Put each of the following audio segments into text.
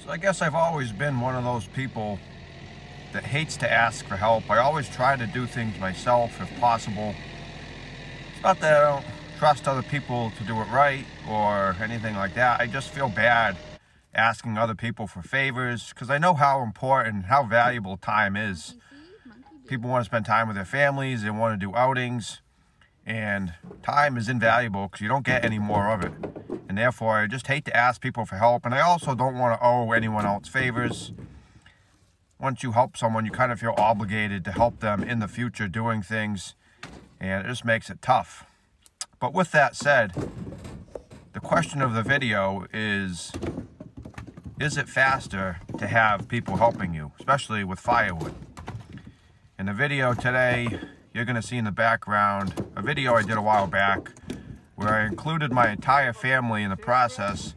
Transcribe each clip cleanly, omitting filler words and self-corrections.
So I guess I've always been one of those people that hates to ask for help. I always try to do things myself if possible. It's not that I don't trust other people to do it right or anything like that. I just feel bad asking other people for favors because I know how important, how valuable time is. People want to spend time with their families, they want to do outings, and time is invaluable because you don't get any more of it. And therefore, I just hate to ask people for help, and I also don't want to owe anyone else favors. Once you help someone, you kind of feel obligated to help them in the future doing things, and it just makes it tough. But with that said, the question of the video is it faster to have people helping you, especially with firewood? In the video today, you're going to see in the background a video I did a while back where I included my entire family in the process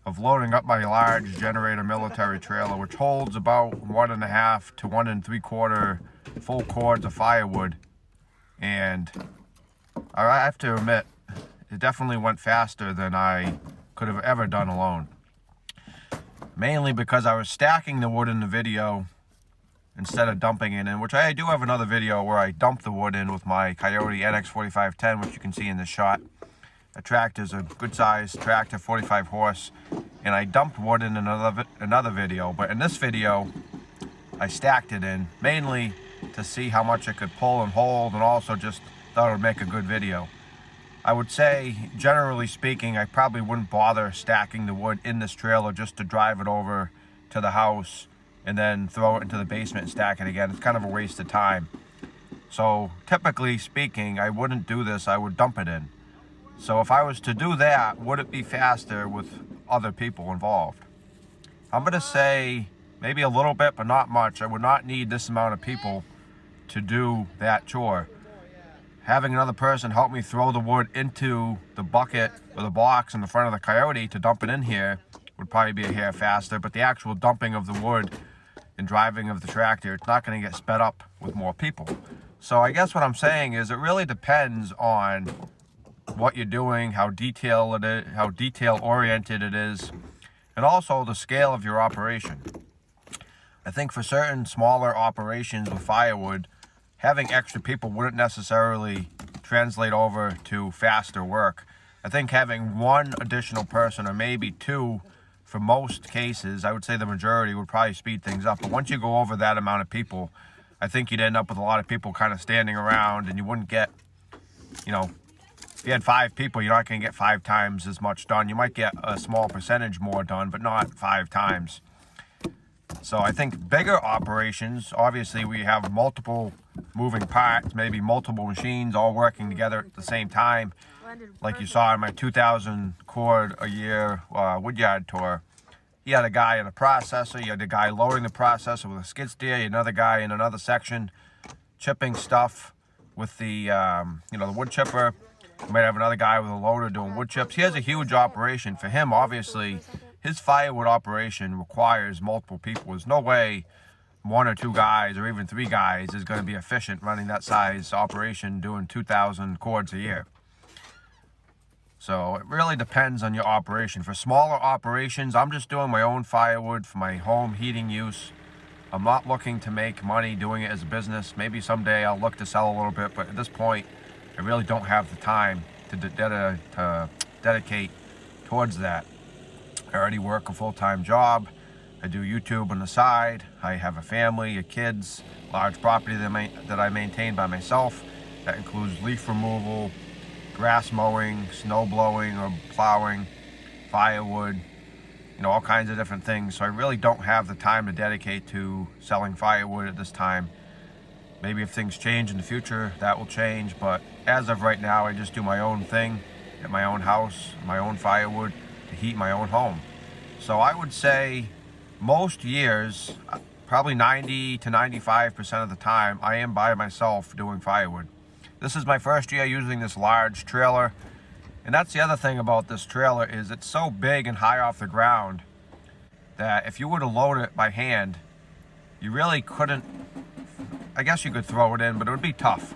of loading up my large generator military trailer, which holds about 1.5 to 1 3/4 full cords of firewood. And I have to admit, it definitely went faster than I could have ever done alone. Mainly because I was stacking the wood in the video instead of dumping it in, which I do have another video where I dump the wood in with my Coyote NX4510, which you can see in this shot. The tractor is a good size tractor, 45 horse, and I dumped wood in another video, but in this video I stacked it in mainly to see how much it could pull and hold, and also just thought it would make a good video. I would say, generally speaking, I probably wouldn't bother stacking the wood in this trailer just to drive it over to the house and then throw it into the basement and stack it again. It's kind of a waste of time. So typically speaking, I wouldn't do this, I would dump it in. So if I was to do that, would it be faster with other people involved? I'm going to say maybe a little bit, but not much. I would not need this amount of people to do that chore. Having another person help me throw the wood into the bucket or the box in the front of the Coyote to dump it in here would probably be a hair faster, but the actual dumping of the wood and driving of the tractor, it's not going to get sped up with more people. So I guess what I'm saying is it really depends on what you're doing, how detail oriented it is, and also the scale of your operation. I think for certain smaller operations with firewood, having extra people wouldn't necessarily translate over to faster work. I think having one additional person, or maybe two for most cases, I would say the majority would probably speed things up. But once you go over that amount of people, I think you'd end up with a lot of people kind of standing around, and you wouldn't get, if you had 5 people, you're not going to get 5 times as much done. You might get a small percentage more done, but not 5 times. So I think bigger operations, obviously we have multiple moving parts, maybe multiple machines all working together at the same time. Like you saw in my 2,000 cord a year woodyard tour. You had a guy in a processor, you had a guy loading the processor with a skid steer, you had another guy in another section chipping stuff with the the wood chipper. You might have another guy with a loader doing wood chips. He has a huge operation. For him, obviously, his firewood operation requires multiple people. There's no way 1 or 2 guys or even 3 guys is going to be efficient running that size operation doing 2,000 cords a year. So it really depends on your operation. For smaller operations, I'm just doing my own firewood for my home heating use. I'm not looking to make money doing it as a business. Maybe someday I'll look to sell a little bit, but at this point, I really don't have the time to dedicate towards that. I already work a full-time job. I do YouTube on the side. I have a family, kids, large property that I maintain by myself. That includes leaf removal, grass mowing, snow blowing or plowing, firewood, all kinds of different things. So I really don't have the time to dedicate to selling firewood at this time. Maybe if things change in the future, that will change. But as of right now, I just do my own thing at my own house, my own firewood to heat my own home. So I would say most years, probably 90 to 95% of the time, I am by myself doing firewood. This is my first year using this large trailer. And that's the other thing about this trailer is it's so big and high off the ground that if you were to load it by hand, you really couldn't, I guess you could throw it in, but it would be tough.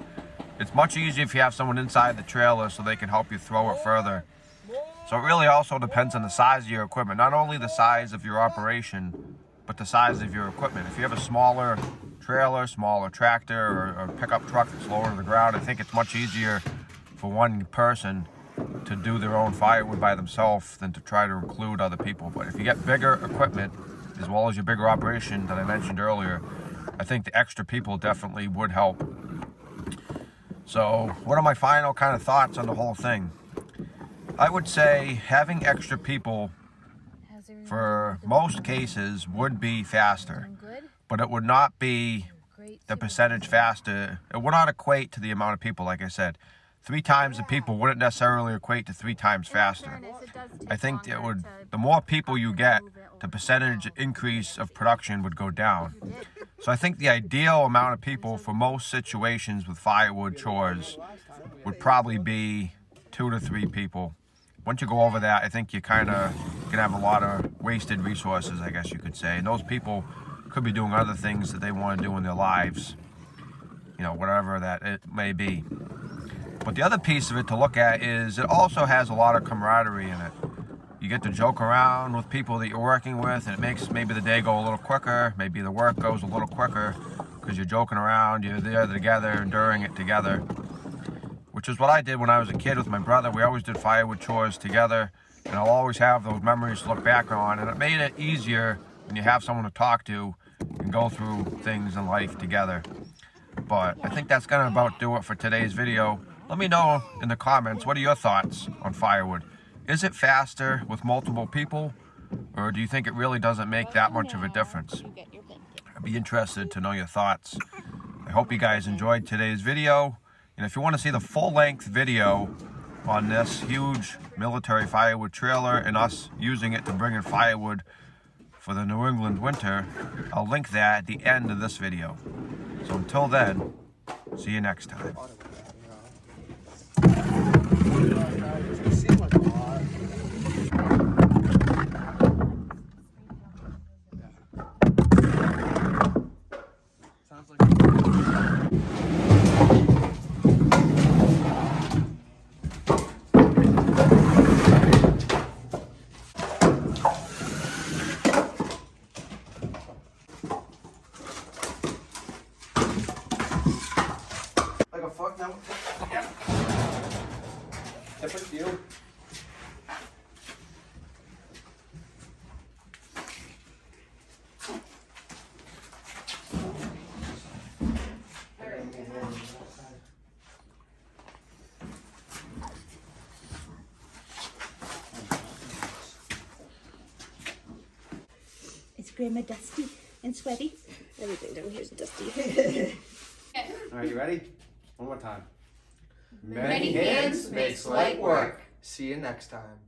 It's much easier if you have someone inside the trailer so they can help you throw it further. So it really also depends on the size of your equipment. Not only the size of your operation, but the size of your equipment. If you have a smaller trailer, smaller tractor, or pickup truck that's lower to the ground, I think it's much easier for one person to do their own firewood by themselves than to try to include other people. But if you get bigger equipment, as well as your bigger operation that I mentioned earlier, I think the extra people definitely would help. So what are my final kind of thoughts on the whole thing? I would say having extra people for most cases would be faster, but it would not be the percentage faster. It would not equate to the amount of people. Like I said, 3 times the people wouldn't necessarily equate to 3 times faster. I think it would, the more people you get, the percentage increase of production would go down. So I think the ideal amount of people for most situations with firewood chores would probably be 2 to 3 people. Once you go over that, I think you kind of can have a lot of wasted resources, I guess you could say. And those people could be doing other things that they want to do in their lives, you know, whatever that it may be. But the other piece of it to look at is it also has a lot of camaraderie in it. You get to joke around with people that you're working with, and it makes maybe the day go a little quicker, maybe the work goes a little quicker because you're joking around, you're there together, enduring it together. Which is what I did when I was a kid with my brother. We always did firewood chores together, and I'll always have those memories to look back on, and it made it easier when you have someone to talk to and go through things in life together. But I think that's gonna about do it for today's video. Let me know in the comments, what are your thoughts on firewood? Is it faster with multiple people, or do you think it really doesn't make that much of a difference? I'd be interested to know your thoughts. I hope you guys enjoyed today's video. And if you want to see the full-length video on this huge military firewood trailer and us using it to bring in firewood for the New England winter, I'll link that at the end of this video. So until then, see you next time. Like a fuck now? Yeah. Different view. Is Grandma dusty and sweaty? Everything down here's dusty. All right, you ready? One more time. Many hands makes light work. See you next time.